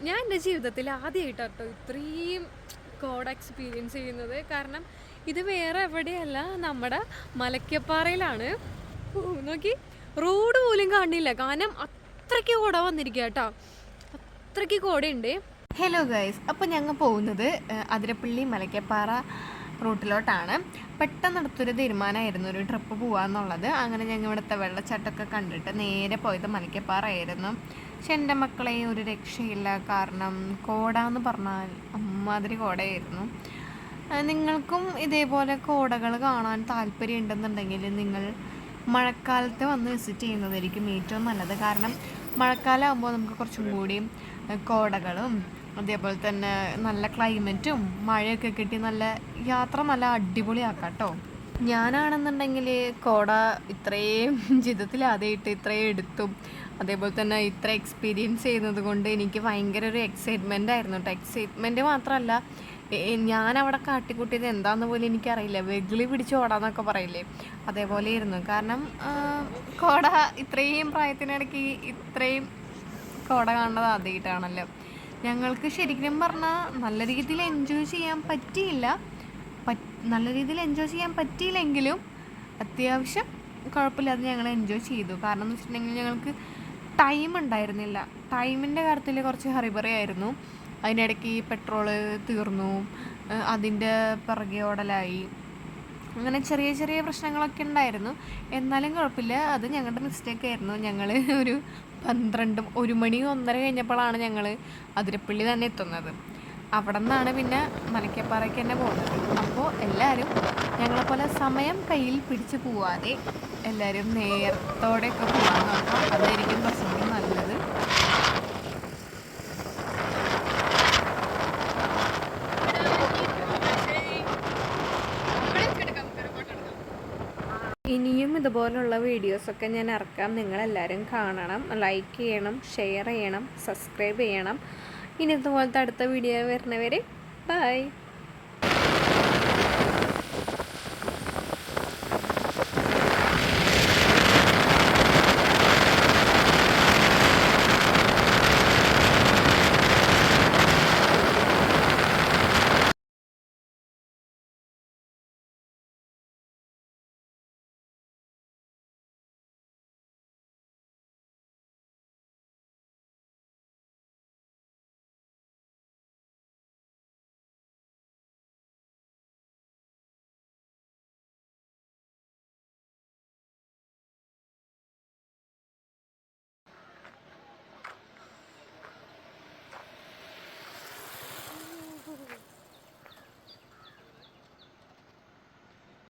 ഞാൻ എൻ്റെ ജീവിതത്തിൽ ആദ്യമായിട്ടോ ഇത്രയും കോട എക്സ്പീരിയൻസ് ചെയ്യുന്നത്. കാരണം ഇത് വേറെ എവിടെയല്ല, നമ്മുടെ മലക്കപ്പാറയിലാണ്. നോക്കി, റോഡ് പോലും കാണില്ല, കാരണം അത്രയ്ക്ക് കോട വന്നിരിക്കുക കേട്ടോ, അത്രയ്ക്ക് കോടയുണ്ട്. ഹലോ ഗൈസ്, അപ്പോൾ ഞങ്ങൾ പോകുന്നത് അതിരപ്പള്ളി മലക്കപ്പാറ റൂട്ടിലോട്ടാണ്. പെട്ടെന്നെടുത്തൊരു തീരുമാനമായിരുന്നു ഒരു ട്രിപ്പ് പോകാമെന്നുള്ളത്. അങ്ങനെ ഞങ്ങൾ ഇവിടുത്തെ വെള്ളച്ചാട്ടമൊക്കെ കണ്ടിട്ട് നേരെ പോയത് മലക്കപ്പാറ ആയിരുന്നു. പക്ഷെ എൻ്റെ മക്കളെ ഒരു രക്ഷയില്ല, കാരണം കോട എന്ന് പറഞ്ഞാൽ അമ്മാതിരി കോടയായിരുന്നു. നിങ്ങൾക്കും ഇതേപോലെ കോടകൾ കാണാൻ താല്പര്യം ഉണ്ടെന്നുണ്ടെങ്കിൽ നിങ്ങൾ മഴക്കാലത്ത് വന്ന് വിസിറ്റ് ചെയ്യുന്നതായിരിക്കും ഏറ്റവും നല്ലത്. കാരണം മഴക്കാലം ആകുമ്പോൾ നമുക്ക് കുറച്ചും കൂടിയും കോടകളും അതേപോലെ തന്നെ നല്ല ക്ലൈമറ്റും മഴയൊക്കെ കിട്ടി നല്ല യാത്ര നല്ല അടിപൊളിയാക്കാം കേട്ടോ. ഞാനാണെന്നുണ്ടെങ്കിൽ കോട ഇത്രയും ജീവിതത്തിൽ ആദ്യമായിട്ട് ഇത്രയും എടുത്തും അതേപോലെ തന്നെ ഇത്ര എക്സ്പീരിയൻസ് ചെയ്യുന്നത് കൊണ്ട് എനിക്ക് ഭയങ്കര ഒരു എക്സൈറ്റ്മെൻ്റ് ആയിരുന്നു കേട്ടോ. എക്സൈറ്റ്മെൻറ്റ് മാത്രമല്ല, ഞാനവിടെ കാട്ടിക്കൂട്ടിയത് എന്താണെന്ന് പോലും എനിക്കറിയില്ല. വെകിളി പിടിച്ച് ഓടാന്നൊക്കെ പറയില്ലേ, അതേപോലെ ഇരുന്നു. കാരണം കോട ഇത്രയും പ്രായത്തിനിടയ്ക്ക് ഇത്രയും കോട കാണുന്നത് ആദ്യമായിട്ടാണല്ലോ. ഞങ്ങൾക്ക് ശരിക്കും പറഞ്ഞാൽ നല്ല രീതിയിൽ എൻജോയ് ചെയ്യാൻ പറ്റിയില്ല. നല്ല രീതിയിൽ എൻജോയ് ചെയ്യാൻ പറ്റിയില്ലെങ്കിലും അത്യാവശ്യം കുഴപ്പമില്ലാതെ ഞങ്ങൾ എൻജോയ് ചെയ്തു. കാരണം എന്ന് വെച്ചിട്ടുണ്ടെങ്കിൽ ഞങ്ങൾക്ക് ടൈം ഉണ്ടായിരുന്നില്ല. ടൈമിൻ്റെ കാര്യത്തിൽ കുറച്ച് ഹറിബറി ആയിരുന്നു. അതിനിടയ്ക്ക് പെട്രോള് തീർന്നു, അതിൻ്റെ പിറകെ ഓടലായി, അങ്ങനെ ചെറിയ ചെറിയ പ്രശ്നങ്ങളൊക്കെ ഉണ്ടായിരുന്നു. എന്നാലും കുഴപ്പമില്ല, അത് ഞങ്ങളുടെ മിസ്റ്റേക്ക് ആയിരുന്നു. ഞങ്ങൾ ഒരു 12, 1 മണി 1:30 കഴിഞ്ഞപ്പോഴാണ് ഞങ്ങൾ അതിരപ്പള്ളി തന്നെ എത്തുന്നത്. അവിടെ നിന്നാണ് പിന്നെ മലക്കപ്പാറയ്ക്ക് തന്നെ പോകുന്നത്. അപ്പോൾ എല്ലാവരും ഞങ്ങളെപ്പോലെ സമയം കയ്യിൽ പിടിച്ച് പോവാതെ എല്ലാവരും നേരത്തോടെയൊക്കെ പോകാൻ നോക്കാം, അതായിരിക്കും കുറച്ചുകൂടി നല്ലത്. ഇനിയും ഇതുപോലുള്ള വീഡിയോസൊക്കെ ഞാൻ ഇറക്കാം, നിങ്ങളെല്ലാവരും കാണണം, ലൈക്ക് ചെയ്യണം, ഷെയർ ചെയ്യണം, സബ്സ്ക്രൈബ് ചെയ്യണം. ഇനി ഇതുപോലത്തെ അടുത്ത വീഡിയോ വരുന്നവരെ ബൈ.